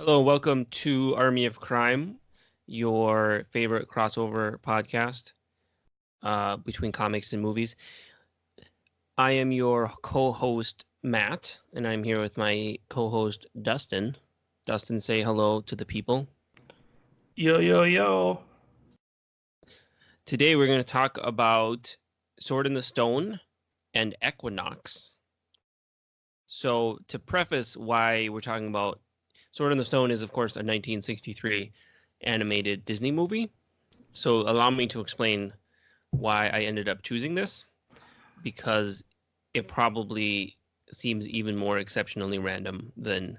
Hello, welcome to Army of Crime, your favorite crossover podcast between comics and movies. I am your co-host, Matt, and I'm here with my co-host, Dustin. Dustin, say hello to the people. Yo, yo, yo. Today we're going to talk about Sword in the Stone and Equinox. So to preface why we're talking about Sword in the Stone is, of course, a 1963 animated Disney movie. So allow me to explain why I ended up choosing this, because it probably seems even more exceptionally random than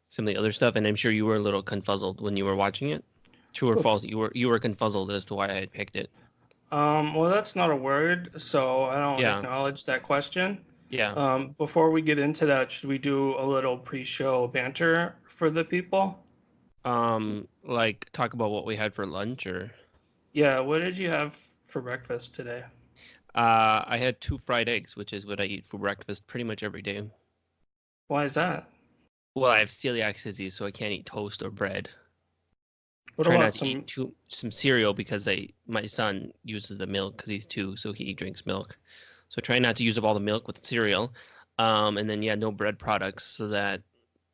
some of the other stuff. And I'm sure you were a little confuzzled when you were watching it. True or false? You were confuzzled as to why I had picked it. Well, that's not a word, so I don't Yeah. acknowledge that question. Yeah. Before we get into that, should we do a little pre-show banter for the people? Like talk about what we had for lunch, or Yeah, what did you have for breakfast today? I had 2 fried eggs, which is what I eat for breakfast pretty much every day. Why is that? Well, I have celiac disease, so I can't eat toast or bread. What Try about not to eat some cereal because my son uses the milk because he's 2, so he drinks milk. So try not to use up all the milk with cereal. And then no bread products, so that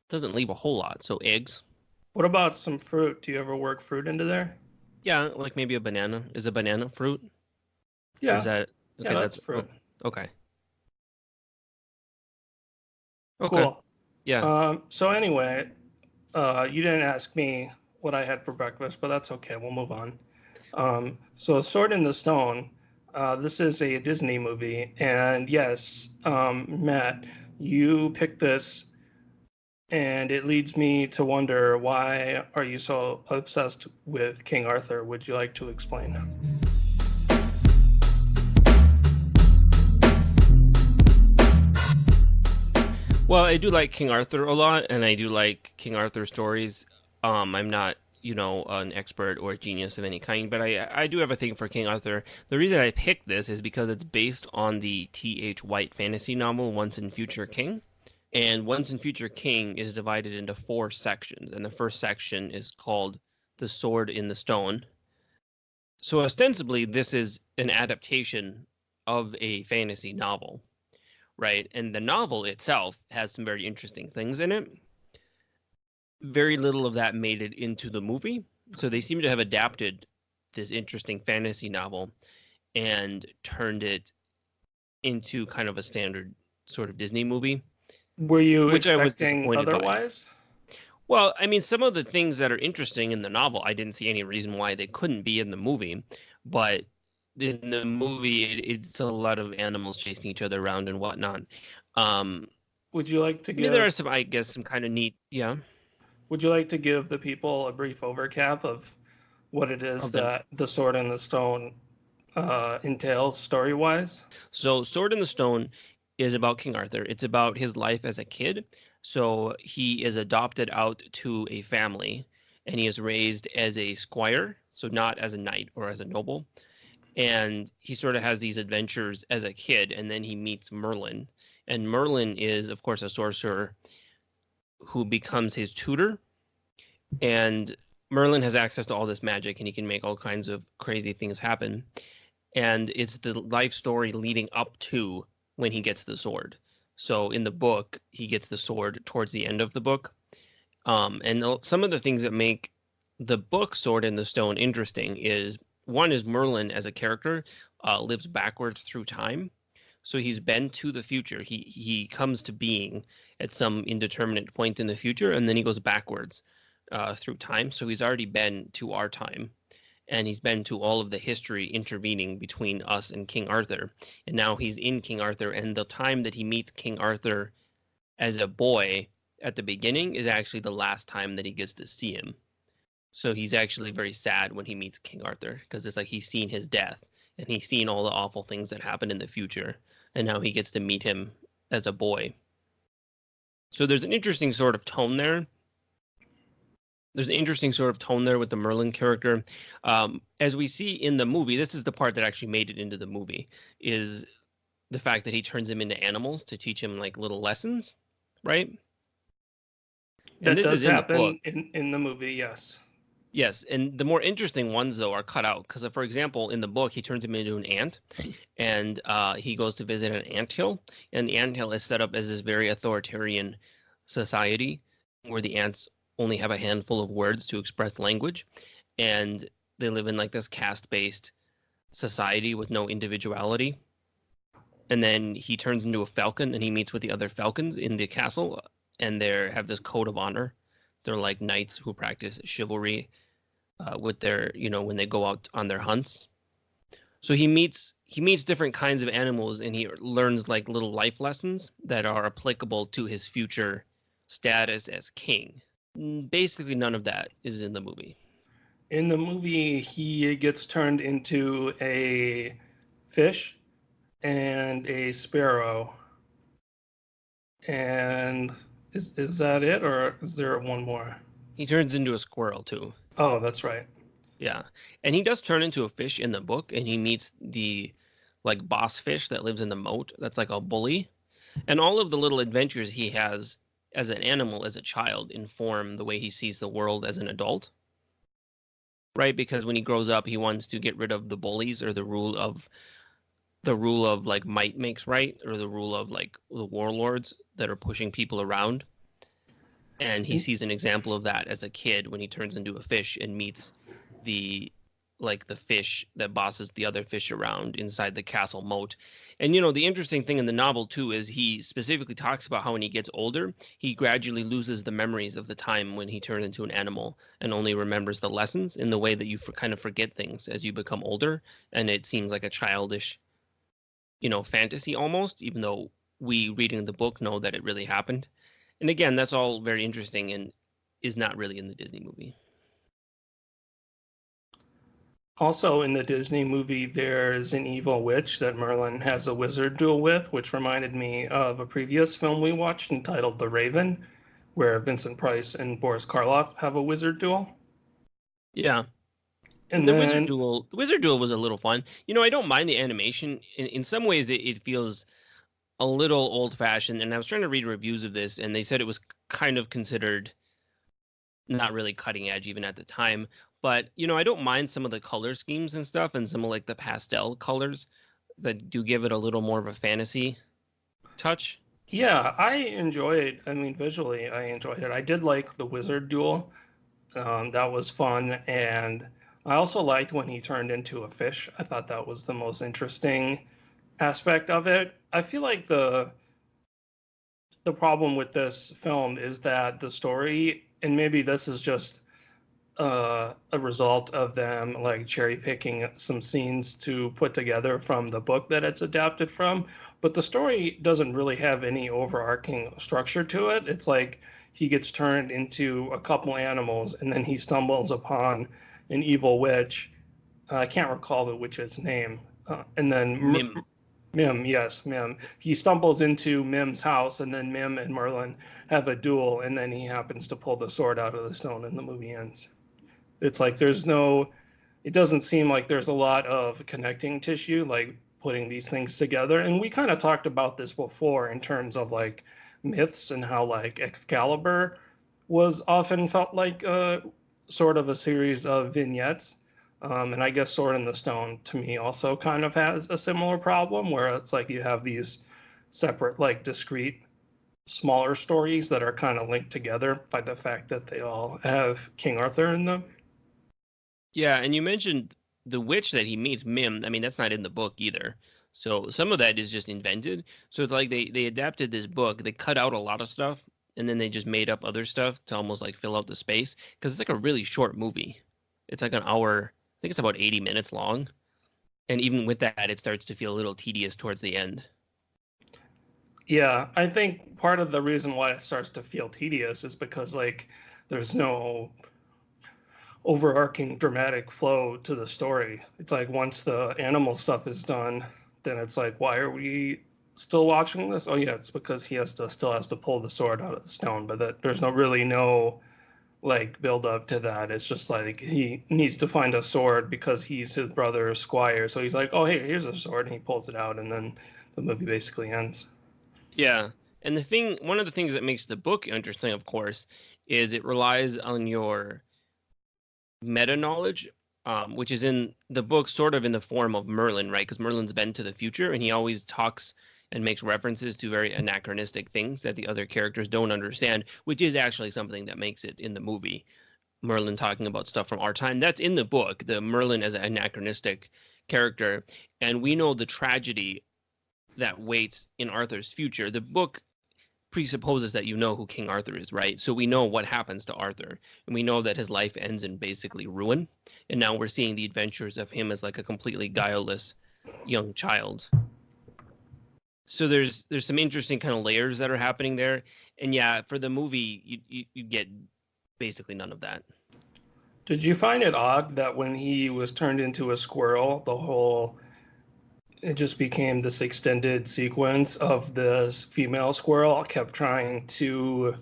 doesn't leave a whole lot. So eggs. What about some fruit? Do you ever work fruit into there? Yeah, like maybe a banana. Is a banana fruit? Or is Yeah, that yeah, okay? that's That's fruit. okay. Okay. Cool. Yeah. So anyway, you didn't ask me what I had for breakfast, but that's okay. We'll move on. So Sword in the Stone, this is a Disney movie, and yes, Matt, you picked this, and it leads me to wonder, why are you so obsessed with King Arthur? Would you like to explain? Well, I do like King Arthur a lot, and I do like King Arthur stories. I'm not, an expert or a genius of any kind, but I do have a thing for King Arthur. The reason I picked this is because it's based on the T.H. White fantasy novel Once and Future King. And Once and Future King is divided into 4 sections, and the first section is called The Sword in the Stone. So ostensibly, this is an adaptation of a fantasy novel, right? And the novel itself has some very interesting things in it. Very little of that made it into the movie. So they seem to have adapted this interesting fantasy novel and turned it into kind of a standard sort of Disney movie, Were you which I was expecting disappointed by. otherwise? Well, I mean, some of the things that are interesting in the novel, I didn't see any reason why they couldn't be in the movie. But in the movie, it's a lot of animals chasing each other around and whatnot. Would you like to I mean, there are give some, I guess, some kind of neat, yeah, Would you like to give the people a brief overcap of what it is of the. that the Sword in the Stone entails story-wise? So, Sword in the Stone is about King Arthur. It's about his life as a kid. So he is adopted out to a family, and he is raised as a squire, so not as a knight or as a noble. And he sort of has these adventures as a kid, and then he meets Merlin. And Merlin is, of course, a sorcerer who becomes his tutor. And Merlin has access to all this magic, and he can make all kinds of crazy things happen. And it's the life story leading up to when he gets the sword. So in the book, he gets the sword towards the end of the book. And some of the things that make the book Sword in the Stone interesting is, one is Merlin as a character lives backwards through time. So he's been to the future. He comes to being at some indeterminate point in the future, and then he goes backwards through time. So he's already been to our time, and he's been to all of the history intervening between us and King Arthur. And now he's in King Arthur, and the time that he meets King Arthur as a boy at the beginning is actually the last time that he gets to see him. So he's actually very sad when he meets King Arthur, because it's like he's seen his death and he's seen all the awful things that happen in the future, and now he gets to meet him as a boy. So there's an interesting sort of tone there. There's an interesting sort of tone there with the Merlin character. As we see in the movie, this is the part that actually made it into the movie, is the fact that he turns him into animals to teach him like little lessons, right? And That this is does in the book. happen in the movie, yes. Yes, and the more interesting ones though are cut out because, for example, in the book he turns him into an ant, and he goes to visit an anthill, and the anthill is set up as this very authoritarian society where the ants only have a handful of words to express language, and they live in like this caste-based society with no individuality. And then he turns into a falcon and he meets with the other falcons in the castle, and they have this code of honor. They're like knights who practice chivalry with their, when they go out on their hunts. So he meets different kinds of animals, and he learns like little life lessons that are applicable to his future status as king. Basically, none of that is in the movie. In the movie, he gets turned into a fish and a sparrow. And is that it, or is there one more? He turns into a squirrel too. Oh, that's right. Yeah. And he does turn into a fish in the book, and he meets the like boss fish that lives in the moat. That's like a bully. And all of the little adventures he has as an animal as a child inform the way he sees the world as an adult. Right? Because when he grows up, he wants to get rid of the bullies, or the rule of like might makes right, or the rule of like the warlords that are pushing people around. And he sees an example of that as a kid when he turns into a fish and meets the fish that bosses the other fish around inside the castle moat. And the interesting thing in the novel too is he specifically talks about how when he gets older, he gradually loses the memories of the time when he turned into an animal and only remembers the lessons, in the way that you kind of forget things as you become older, and it seems like a childish, fantasy almost, even though we reading the book know that it really happened. And again, that's all very interesting and is not really in the Disney movie. Also, in the Disney movie, there's an evil witch that Merlin has a wizard duel with, which reminded me of a previous film we watched entitled The Raven, where Vincent Price and Boris Karloff have a wizard duel. Yeah. And The Wizard then, Duel, the Wizard Duel was a little fun. I don't mind the animation. In some ways, it feels a little old fashioned. And I was trying to read reviews of this, and they said it was kind of considered not really cutting edge even at the time. But I don't mind some of the color schemes and stuff, and some of like the pastel colors that do give it a little more of a fantasy touch. yeah, I enjoyed, I mean, visually, I enjoyed it. I did like the wizard duel. That was fun. And I also liked when he turned into a fish. I thought that was the most interesting aspect of it. I feel like the problem with this film is that the story, and maybe this is just a result of them like cherry picking some scenes to put together from the book that it's adapted from, but the story doesn't really have any overarching structure to it. It's like he gets turned into a couple animals, and then he stumbles upon an evil witch. I can't recall the witch's name. And then Mim. Mim, yes, Mim. He stumbles into Mim's house, and then Mim and Merlin have a duel, and then he happens to pull the sword out of the stone, and the movie ends. It's like it doesn't seem like there's a lot of connecting tissue, like putting these things together. And we kind of talked about this before in terms of like myths and how like Excalibur was often felt like sort of a series of vignettes. And I guess Sword in the Stone to me also kind of has a similar problem where it's like you have these separate, like discrete, smaller stories that are kind of linked together by the fact that they all have King Arthur in them. Yeah, and you mentioned the witch that he meets, Mim. I mean, that's not in the book either. So some of that is just invented. So it's like they adapted this book, they cut out a lot of stuff, and then they just made up other stuff to almost like fill out the space, because it's like a really short movie. It's like an hour. I think it's about 80 minutes long. And even with that, it starts to feel a little tedious towards the end. Yeah, I think part of the reason why it starts to feel tedious is because like there's no overarching dramatic flow to the story. It's like once the animal stuff is done, then it's like, why are we still watching this? Oh yeah, it's because he still has to pull the sword out of the stone, but there's no like build up to that. It's just like he needs to find a sword because he's his brother's squire. So he's like, oh hey, here's a sword, and he pulls it out, and then the movie basically ends. Yeah. And one of the things that makes the book interesting, of course, is it relies on your meta knowledge, which is in the book sort of in the form of Merlin, right? Because Merlin's been to the future and he always talks and makes references to very anachronistic things that the other characters don't understand, which is actually something that makes it in the movie. Merlin talking about stuff from our time. That's in the book, the Merlin as an anachronistic character. And we know the tragedy that waits in Arthur's future. The book presupposes that you know who King Arthur is, right? So we know what happens to Arthur, and we know that his life ends in basically ruin. And now we're seeing the adventures of him as like a completely guileless young child. So there's some interesting kind of layers that are happening there. And yeah, for the movie, you get basically none of that. Did you find it odd that when he was turned into a squirrel, it just became this extended sequence of this female squirrel kept trying to,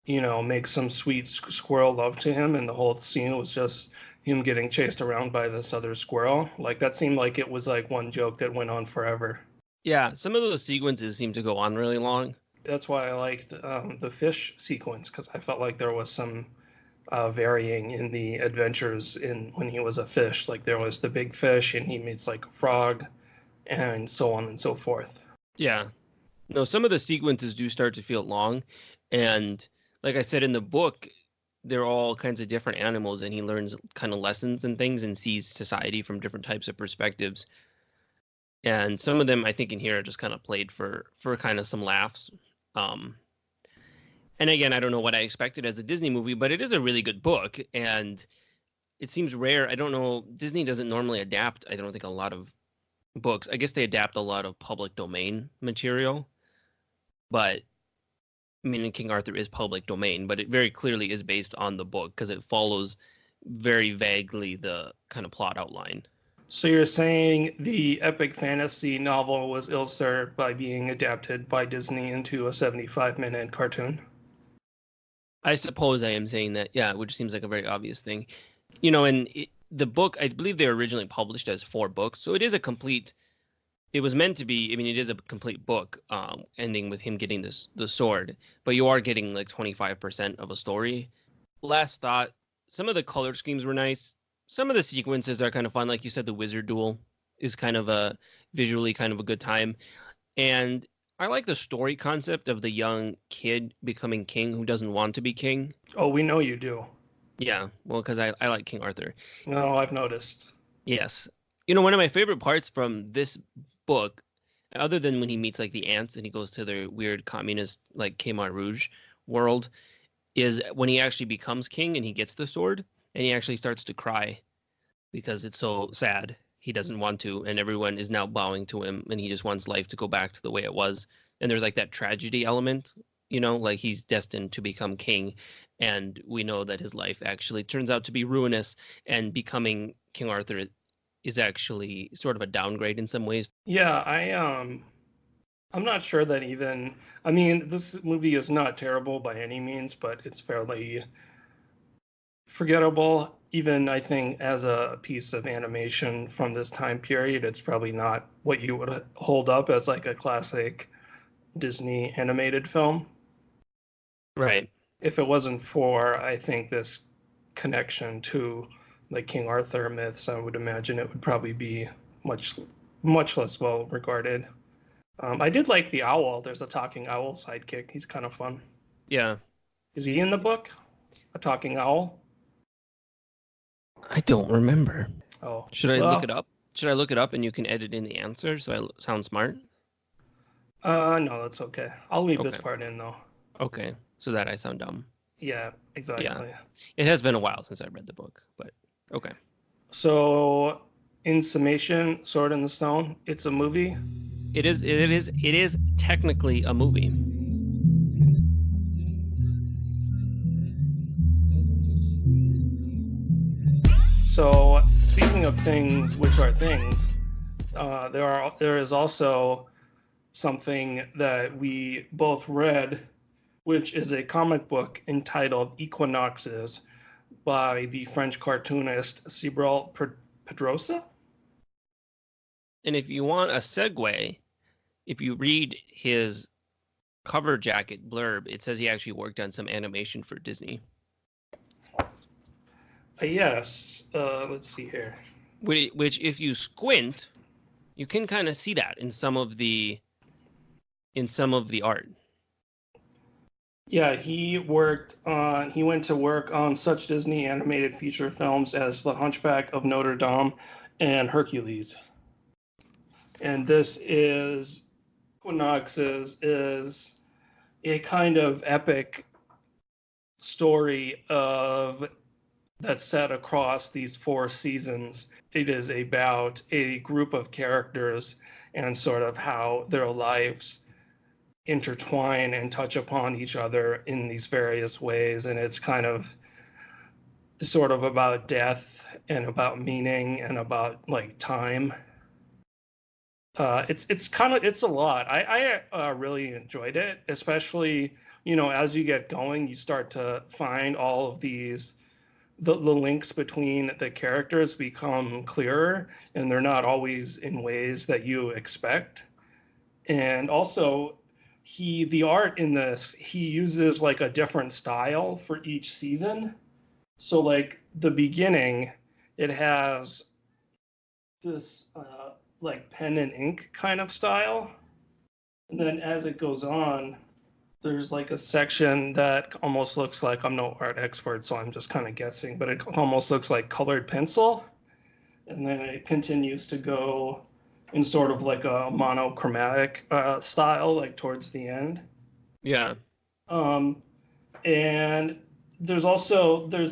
make some sweet squirrel love to him, and the whole scene was just him getting chased around by this other squirrel? Like, that seemed like it was like one joke that went on forever. Yeah, some of those sequences seem to go on really long. That's why I liked the fish sequence, because I felt like there was some varying in the adventures in when he was a fish. Like, there was the big fish, and he meets like a frog, and so on and so forth. Yeah. No, some of the sequences do start to feel long. And like I said in the book, they're all kinds of different animals, and he learns kind of lessons and things and sees society from different types of perspectives. And some of them I think in here are just kind of played for kind of some laughs. Um, and again, I don't know what I expected as a Disney movie, but it is a really good book, and it seems rare. I don't know. Disney doesn't normally adapt, I don't think, a lot of books. I guess they adapt a lot of public domain material, but I mean, King Arthur is public domain, but it very clearly is based on the book because it follows very vaguely the kind of plot outline. So you're saying the epic fantasy novel was ill-served by being adapted by Disney into a 75-minute cartoon? I suppose I am saying that, yeah, which seems like a very obvious thing. And the book, I believe they were originally published as 4 books, so it is a complete. It was meant to be. I mean, it is a complete book, ending with him getting the sword, but you are getting like 25% of a story. Last thought: some of the color schemes were nice. Some of the sequences are kind of fun, like you said. The wizard duel is kind of a visually kind of a good time, and I like the story concept of the young kid becoming king who doesn't want to be king. Oh, we know you do. Yeah, well, because I like King Arthur. No, I've noticed. Yes. One of my favorite parts from this book, other than when he meets like the ants and he goes to their weird communist like Khmer Rouge world, is when he actually becomes king and he gets the sword and he actually starts to cry because it's so sad. He doesn't want to, and everyone is now bowing to him, and he just wants life to go back to the way it was. And there's like that tragedy element, like he's destined to become king, and we know that his life actually turns out to be ruinous, and becoming King Arthur is actually sort of a downgrade in some ways. Yeah, I'm not sure that I mean, this movie is not terrible by any means, but it's fairly forgettable. Even I think as a piece of animation from this time period, it's probably not what you would hold up as like a classic Disney animated film. Right. If it wasn't for, I think, this connection to the King Arthur myths, I would imagine it would probably be much, much less well regarded. I did like the owl. There's a talking owl sidekick. He's kind of fun. Yeah. Is he in the book? A talking owl? I don't remember. Oh, Should I look it well, up? Should I look it up and you can edit in the answer so I sound smart? no, that's okay. I'll leave this Okay. part in though. Okay. So that I sound dumb. Yeah, Yeah. exactly. It has been a while since I read the book, but okay. So, in summation, Sword in the Stone, it's a movie. It is technically a movie. So, speaking of things which are things, there is also something that we both read, which is a comic book entitled Equinoxes by the French cartoonist Cyril Pedrosa. And if you want a segue, if you read his cover jacket blurb, it says he actually worked on some animation for Disney. Yes. Let's see here. Which, if you squint, you can kind of see that in some of the art. Yeah, he went to work on such Disney animated feature films as The Hunchback of Notre Dame and Hercules. And this is Equinoxes is a kind of epic story of that's set across these 4 seasons. It is about a group of characters and sort of how their lives intertwine and touch upon each other in these various ways. And it's kind of sort of about death and about meaning and about like time. It's a lot. I really enjoyed it, especially, as you get going, you start to find all of these the links between the characters become clearer, and they're not always in ways that you expect. And also, the art in this, he uses like a different style for each season. So like the beginning, it has this like pen and ink kind of style, and then as it goes on, there's like a section that almost looks like, I'm no art expert, so I'm just kind of guessing, but it almost looks like colored pencil. And then it continues to go in sort of like a monochromatic style, like towards the end. Yeah. Um, and there's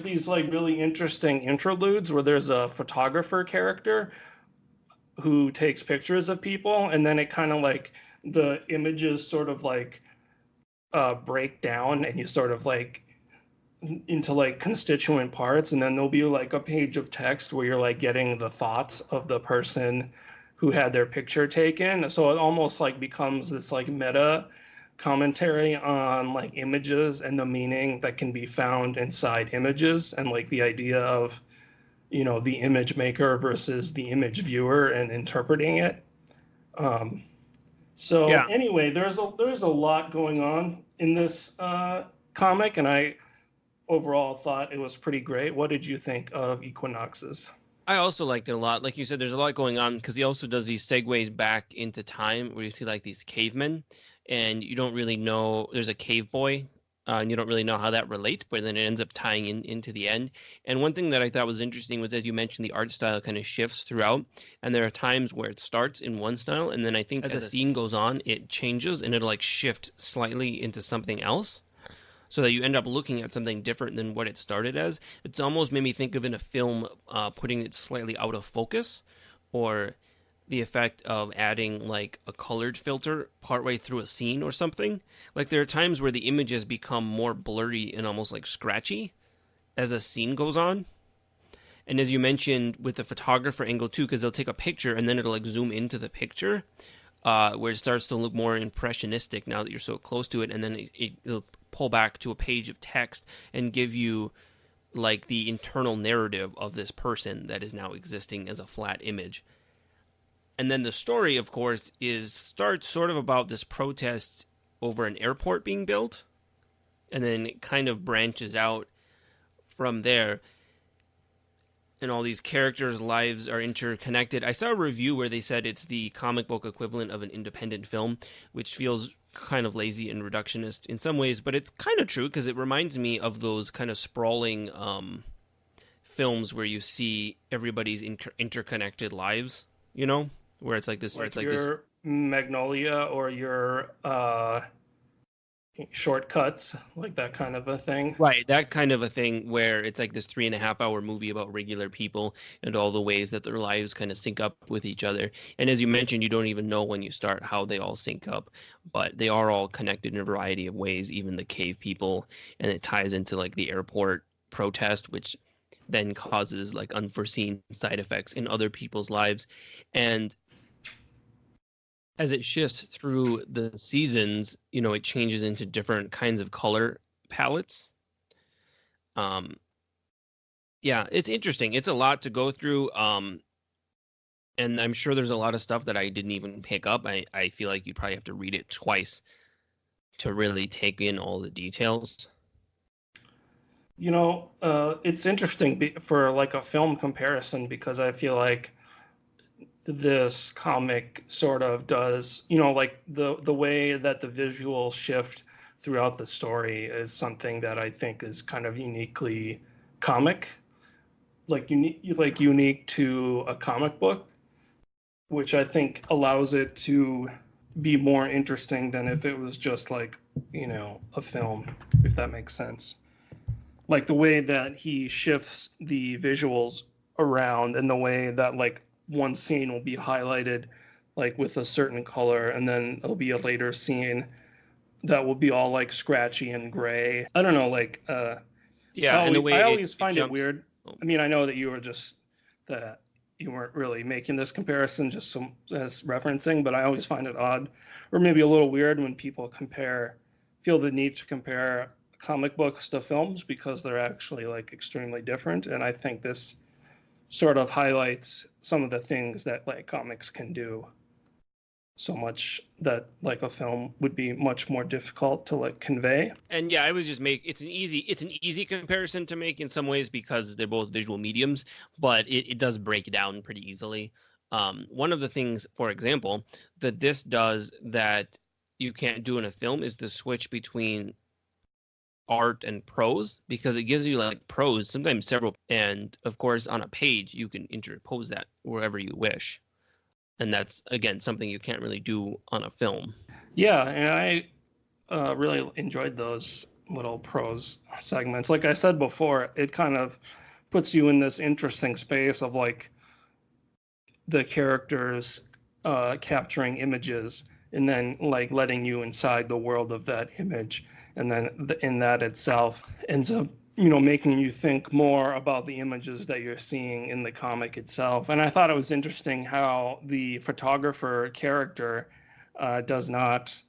these like really interesting interludes where there's a photographer character who takes pictures of people, and then it kind of like the images sort of like break down, and you sort of like into like constituent parts, and then there'll be like a page of text where you're like getting the thoughts of the person who had their picture taken. So it almost like becomes this like meta commentary on like images and the meaning that can be found inside images, and like the idea of the image maker versus the image viewer and interpreting it. So Yeah. anyway, there's a lot going on in this comic, and I overall thought it was pretty great. What did you think of Equinoxes? I also liked it a lot. Like you said, there's a lot going on because he also does these segues back into time where you see like these cavemen, and you don't really know. There's a cave boy, and you don't really know how that relates, but then it ends up tying into the end. And one thing that I thought was interesting was, as you mentioned, the art style kind of shifts throughout, and there are times where it starts in one style, and then I think as a scene goes on, it changes and it'll like shift slightly into something else, so that you end up looking at something different than what it started as. It's almost made me think of in a film putting it slightly out of focus, or the effect of adding like a colored filter partway through a scene or something. Like there are times where the images become more blurry and almost like scratchy as a scene goes on. And as you mentioned with the photographer angle too, because they'll take a picture and then it'll like zoom into the picture, where it starts to look more impressionistic now that you're so close to it, and then it'll pull back to a page of text and give you like the internal narrative of this person that is now existing as a flat image. And then the story, of course, starts sort of about this protest over an airport being built, and then it kind of branches out from there. And all these characters' lives are interconnected. I saw a review where they said it's the comic book equivalent of an independent film, which feels kind of lazy and reductionist in some ways, but it's kind of true because it reminds me of those kind of sprawling films where you see everybody's interconnected lives, where it's like this. Like your Magnolia or your Shortcuts, like that kind of a thing. Right, that kind of a thing where it's like this 3.5 hour movie about regular people and all the ways that their lives kind of sync up with each other. And as you mentioned, you don't even know when you start how they all sync up, but they are all connected in a variety of ways, even the cave people, and it ties into like the airport protest, which then causes like unforeseen side effects in other people's lives. And as it shifts through the seasons, it changes into different kinds of color palettes. Yeah, it's interesting. It's a lot to go through. And I'm sure there's a lot of stuff that I didn't even pick up. I feel like you probably have to read it twice to really take in all the details. It's interesting for like a film comparison because I feel like this comic sort of does, like the way that the visuals shift throughout the story is something that I think is kind of uniquely comic, like unique to a comic book, which I think allows it to be more interesting than if it was just like, a film, if that makes sense. Like the way that he shifts the visuals around and the way that like one scene will be highlighted like with a certain color and then it'll be a later scene that will be all like scratchy and gray. I don't know, like Yeah, and the I way always it find it jumps. weird. Oh, I mean, I know that you weren't really making this comparison just as referencing, but I always find it odd or maybe a little weird when people feel the need to compare comic books to films because they're actually like extremely different. And I think this sort of highlights some of the things that like comics can do so much that like a film would be much more difficult to like convey. and yeah, I was just it's an easy comparison to make in some ways because they're both visual mediums, but it does break down pretty easily. One of the things, for example, that this does that you can't do in a film is the switch between art and prose, because it gives you like prose, sometimes several, and of course on a page you can interpose that wherever you wish. And that's again something you can't really do on a film. Yeah, and I really enjoyed those little prose segments. Like I said before, it kind of puts you in this interesting space of like the characters capturing images and then like letting you inside the world of that image, and then in that itself ends up making you think more about the images that you're seeing in the comic itself. And I thought it was interesting how the photographer character does not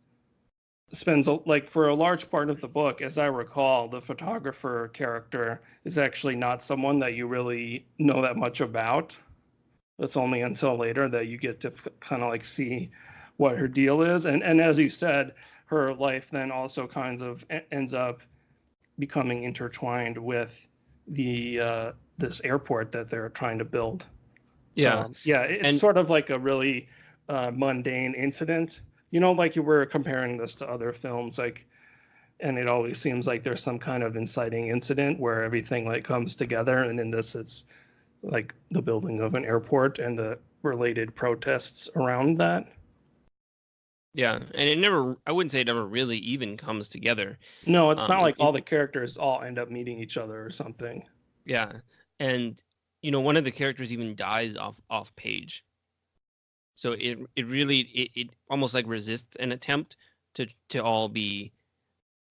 spends like for a large part of the book, as I recall, the photographer character is actually not someone that you really know that much about. It's only until later that you get to kind of like see what her deal is. And as you said, her life then also kind of ends up becoming intertwined with the this airport that they're trying to build. Yeah, Yeah, it's and sort of like a really mundane incident. Like you were comparing this to other films, like, and it always seems like there's some kind of inciting incident where everything like comes together. And in this, it's like the building of an airport and the related protests around that. yeah, and I wouldn't say it never really even comes together. No, it's not like all It the characters all end up meeting each other or something. Yeah, and one of the characters even dies off page, so it really it almost like resists an attempt to all be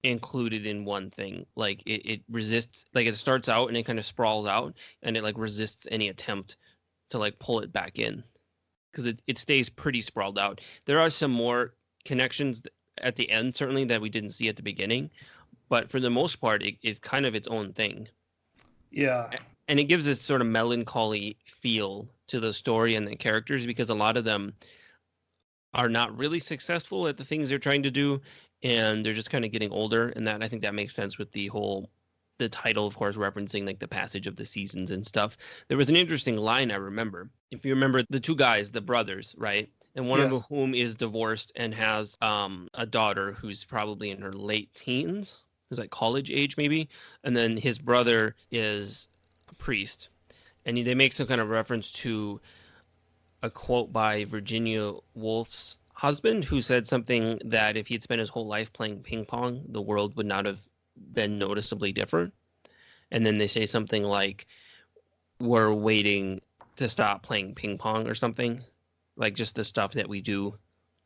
included in one thing. Like it resists, like it starts out and it kind of sprawls out, and it like resists any attempt to like pull it back in, because it stays pretty sprawled out. There are some more connections at the end, certainly, that we didn't see at the beginning, but for the most part, it's kind of its own thing. Yeah. And it gives this sort of melancholy feel to the story and the characters, because a lot of them are not really successful at the things they're trying to do, and they're just kind of getting older. And that, I think that makes sense with the title, of course, referencing like the passage of the seasons and stuff. There was an interesting line I remember. If you remember the two guys, the brothers, right? And one of Yes. whom is divorced and has a daughter who's probably in her late teens, who's like college age maybe, and then his brother is a priest, and they make some kind of reference to a quote by Virginia Woolf's husband, who said something that if he had spent his whole life playing ping pong, the world would not have been noticeably different. And then they say something like, "We're waiting to stop playing ping pong," or something, like just the stuff that we do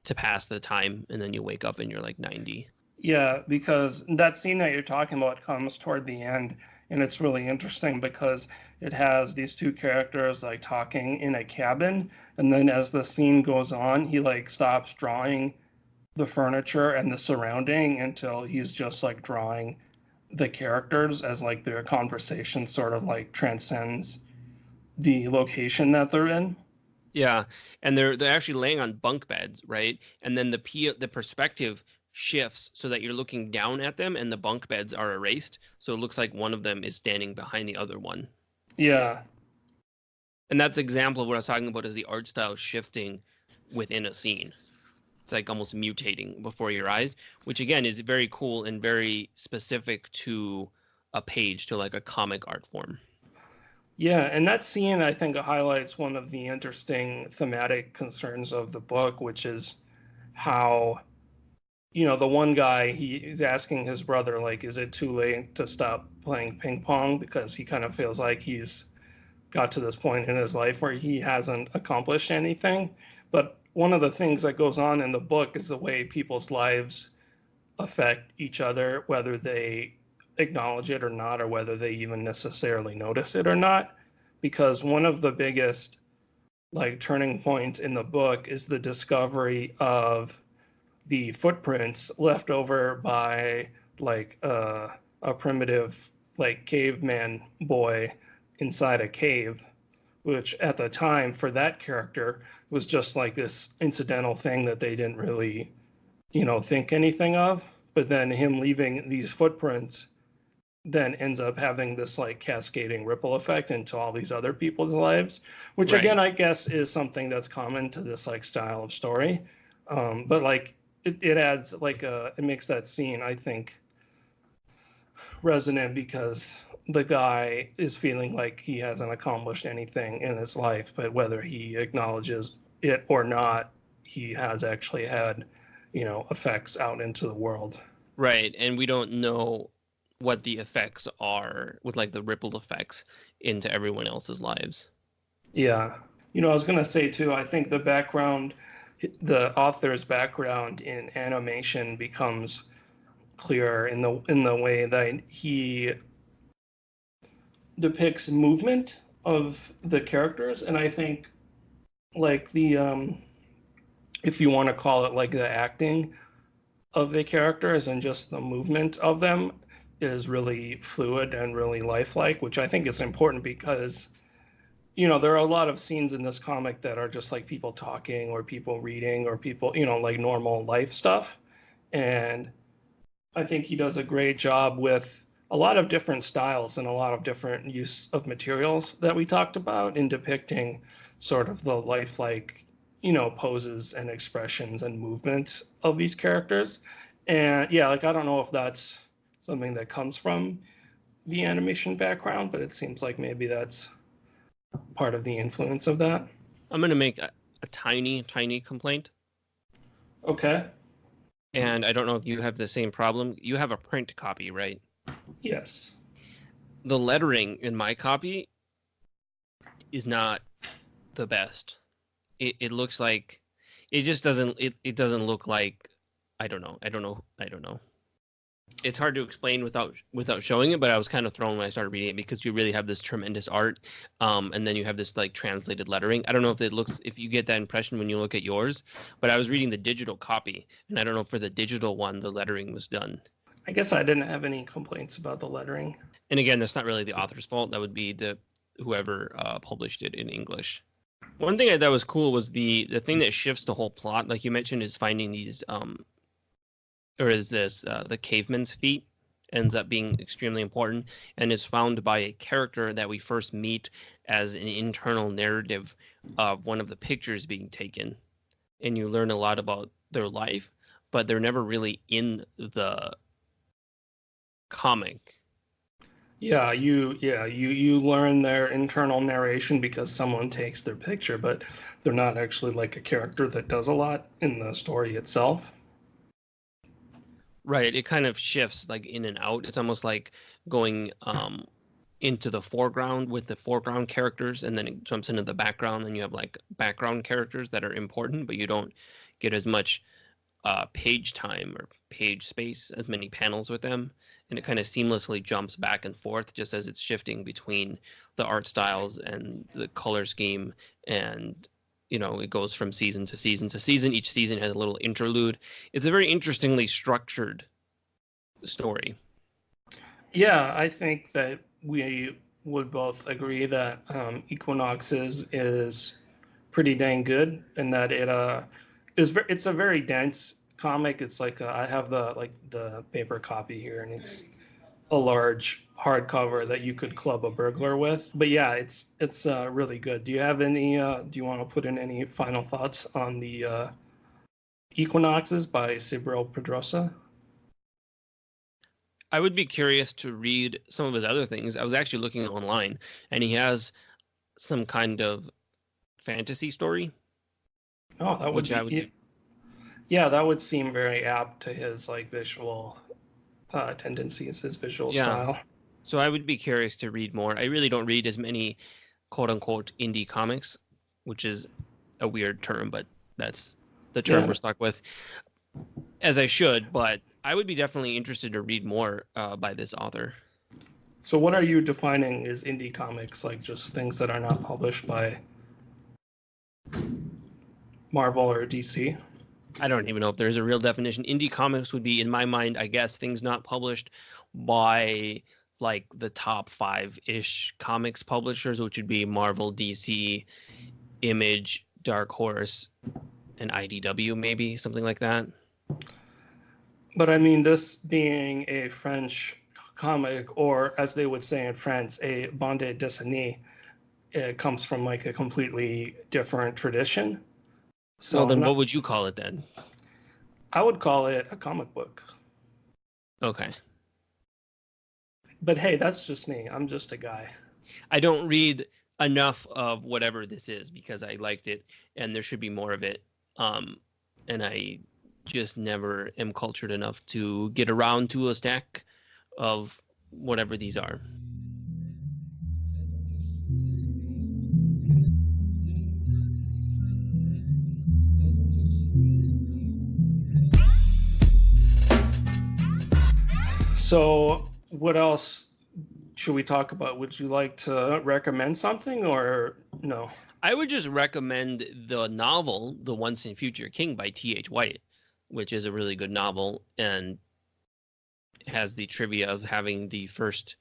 to pass the time, and then you wake up and you're like 90. Yeah, because that scene that you're talking about comes toward the end, and it's really interesting because it has these two characters like talking in a cabin, and then as the scene goes on, he like stops drawing the furniture and the surrounding until he's just like drawing the characters as like their conversation sort of like transcends the location that they're in. Yeah, and they're actually laying on bunk beds, right? And then the perspective shifts so that you're looking down at them and the bunk beds are erased. So it looks like one of them is standing behind the other one. Yeah. And that's an example of what I was talking about, is the art style shifting within a scene. It's like almost mutating before your eyes, which again is very cool and very specific to a page, to like a comic art form. Yeah, and that scene I think highlights one of the interesting thematic concerns of the book, which is how, the one guy, he's asking his brother, like, is it too late to stop playing ping pong? Because he kind of feels like he's got to this point in his life where he hasn't accomplished anything. But one of the things that goes on in the book is the way people's lives affect each other, whether they acknowledge it or not, or whether they even necessarily notice it or not. Because one of the biggest like turning points in the book is the discovery of the footprints left over by like a primitive like caveman boy inside a cave, which at the time for that character was just like this incidental thing that they didn't really, think anything of. But then him leaving these footprints then ends up having this like cascading ripple effect into all these other people's lives, which again Right. I guess is something that's common to this like style of story. But like it adds like it makes that scene I think resonant because the guy is feeling like he hasn't accomplished anything in his life, but whether he acknowledges it or not, he has actually had, effects out into the world. Right. And we don't know what the effects are with like the rippled effects into everyone else's lives. Yeah. I was going to say too, I think the author's background in animation becomes clearer in the way that he depicts movement of the characters. And I think like if you want to call it like the acting of the characters and just the movement of them is really fluid and really lifelike, which I think is important because there are a lot of scenes in this comic that are just like people talking or people reading or people, like normal life stuff. And I think he does a great job with a lot of different styles and a lot of different use of materials that we talked about in depicting sort of the lifelike, poses and expressions and movements of these characters. And yeah, like I don't know if that's something that comes from the animation background, but it seems like maybe that's part of the influence of that. I'm going to make a tiny, tiny complaint. Okay. And I don't know if you have the same problem. You have a print copy, right? Yes. The lettering in my copy is not the best. It looks like it just doesn't it doesn't look like I don't know. It's hard to explain without showing it, but I was kind of thrown when I started reading it because you really have this tremendous art, and then you have this like translated lettering. I don't know if you get that impression when you look at yours, but I was reading the digital copy, and I don't know if for the digital one the lettering was done. I guess I didn't have any complaints about the lettering. And again, that's not really the author's fault. That would be the whoever published it in English. One thing I thought was cool was the thing that shifts the whole plot, like you mentioned, is finding these or is this the caveman's feet ends up being extremely important and is found by a character that we first meet as an internal narrative of one of the pictures being taken, and you learn a lot about their life, but they're never really in the comic. You learn their internal narration because someone takes their picture, but they're not actually like a character that does a lot in the story itself. Right, it kind of shifts like in and out. It's almost like going into the foreground with the foreground characters, and then it jumps into the background, and you have like background characters that are important, but you don't get as much page time or page space, as many panels with them, and it kind of seamlessly jumps back and forth just as it's shifting between the art styles and the color scheme, and it goes from season to season to season. Each season has a little interlude. It's a very interestingly structured story. Yeah, I think that we would both agree that Equinoxes is pretty dang good, and that it's a very dense comic. It's like I have the paper copy here, and it's a large hardcover that you could club a burglar with. But yeah, it's really good. Do you have any? Do you want to put in any final thoughts on the Equinoxes by Cyril Pedrosa? I would be curious to read some of his other things. I was actually looking online, and he has some kind of fantasy story, Oh, that would which I be would be. yeah, that would seem very apt to his like visual tendencies, his visual Yeah. style. So I would be curious to read more. I really don't read as many quote unquote indie comics, which is a weird term, but that's the term Yeah. we're stuck with, as I should. But I would be definitely interested to read more by this author. So what are you defining as indie comics? Like just things that are not published by Marvel or DC? I don't even know if there's a real definition. Indie comics would be, in my mind, I guess, things not published by like the top five-ish comics publishers, which would be Marvel, DC, Image, Dark Horse, and IDW, maybe something like that. But I mean, this being a French comic, or as they would say in France, a bande dessinée, it comes from like a completely different tradition. Well, So I'm then not, what would you call it then? I would call it a comic book. Okay. But hey, that's just me. I'm just a guy. I don't read enough of whatever this is because I liked it and there should be more of it. And I just never am cultured enough to get around to a stack of whatever these are. So what else should we talk about? Would you like to recommend something or no? I would just recommend the novel, The Once and Future King by T.H. White, which is a really good novel and has the trivia of having the first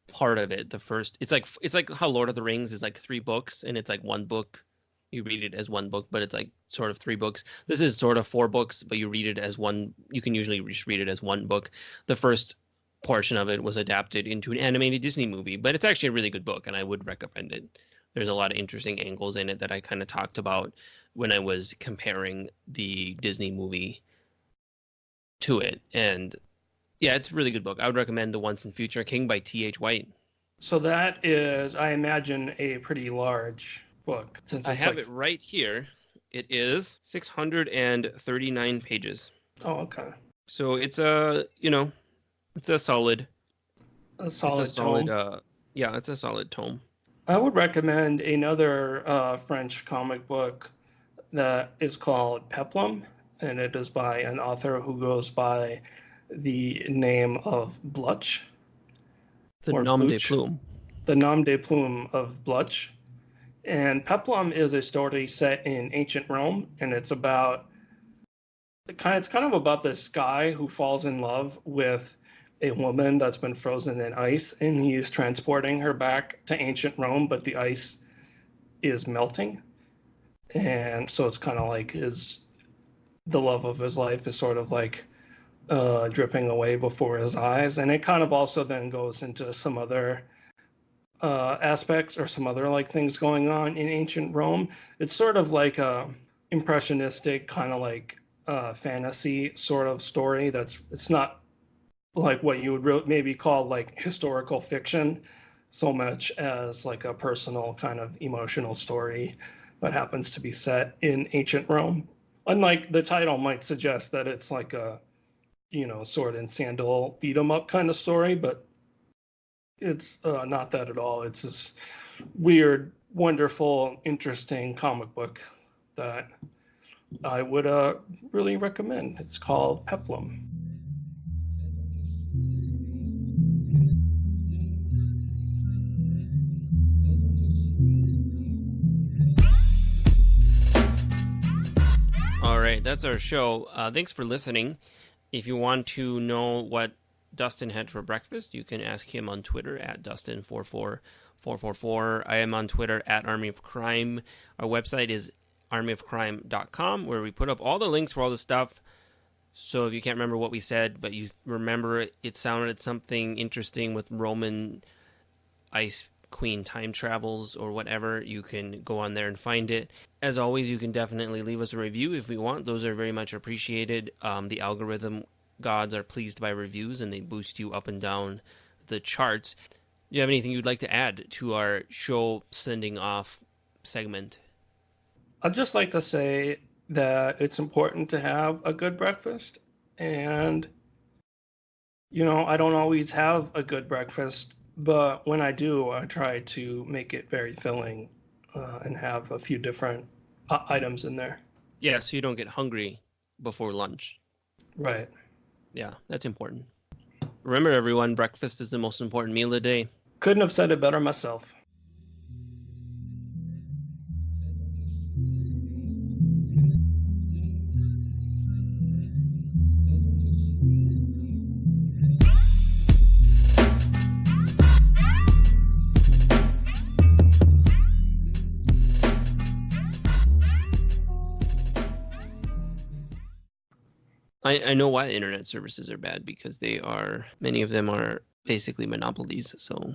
part of it. The first, it's like how Lord of the Rings is like three books, and it's like one book. You read it as one book, but it's like sort of three books. This is sort of four books, but you read it as one. You can usually just read it as one book. The first portion of it was adapted into an animated Disney movie, but it's actually a really good book, and I would recommend it. There's a lot of interesting angles in it that I kind of talked about when I was comparing the Disney movie to it. And yeah, it's a really good book. I would recommend The Once and Future King by T.H. White. So that is, I imagine, a pretty large book since I it's have like, it right here. It is 639 pages. oh, okay, So it's a, it's a solid, a it's a solid solid, tome. yeah, it's a solid tome. I would recommend another French comic book that is called Peplum, and it is by an author who goes by the name of Blutch The or nom de Blutch, plume. the nom de plume of Blutch. And Peplum is a story set in ancient Rome, and it's about it's kind of about this guy who falls in love with a woman that's been frozen in ice, and he is transporting her back to ancient Rome, but the ice is melting, and so it's kind of like the love of his life is sort of like dripping away before his eyes, and it kind of also then goes into some other aspects or some other like things going on in ancient Rome. It's sort of like a impressionistic kind of like fantasy sort of story. It's not like what you would maybe call like historical fiction so much as like a personal kind of emotional story that happens to be set in ancient Rome. Unlike the title might suggest that it's like a, sword and sandal beat 'em up kind of story, but it's not that at all. It's this weird, wonderful, interesting comic book that I would really recommend. It's called Peplum. All right, that's our show. Thanks for listening. If you want to know what Dustin had for breakfast, you can ask him on Twitter at Dustin44444. I am on Twitter at Army of Crime. Our website is armyofcrime.com, where we put up all the links for all the stuff So if you can't remember what we said, but you remember it sounded something interesting with Roman Ice Queen time travels or whatever, you can go on there and find it. As always, you can definitely leave us a review if we want. Those are very much appreciated. The algorithm gods are pleased by reviews, and they boost you up and down the charts. Do you have anything you'd like to add to our show sending off segment? I'd just like to say that it's important to have a good breakfast. And, I don't always have a good breakfast, but when I do, I try to make it very filling and have a few different items in there. Yeah, so you don't get hungry before lunch. Right. Yeah, that's important. Remember, everyone, breakfast is the most important meal of the day. Couldn't have said it better myself. I know why internet services are bad, because many of them are basically monopolies. So